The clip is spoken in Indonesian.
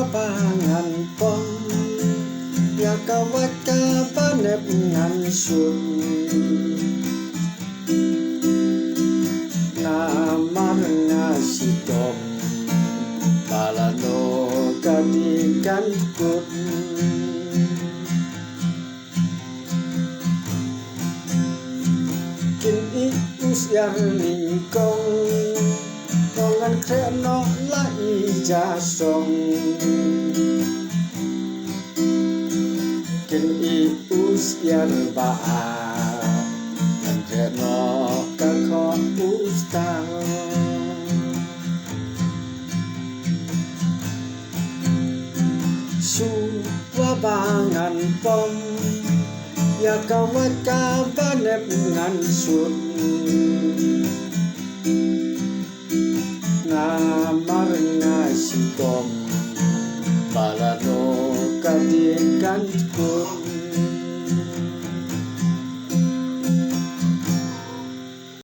wabangan pom ya kawat kapanep ngansun namar ngasidom balano kadikan kut kin ius yar ningkong tongan kreno lai jasong kin ius yar baa dan kreno kakho ustang su wabangan pom ya kawat kapanep ngansun namar ngasidom balano kadikan kun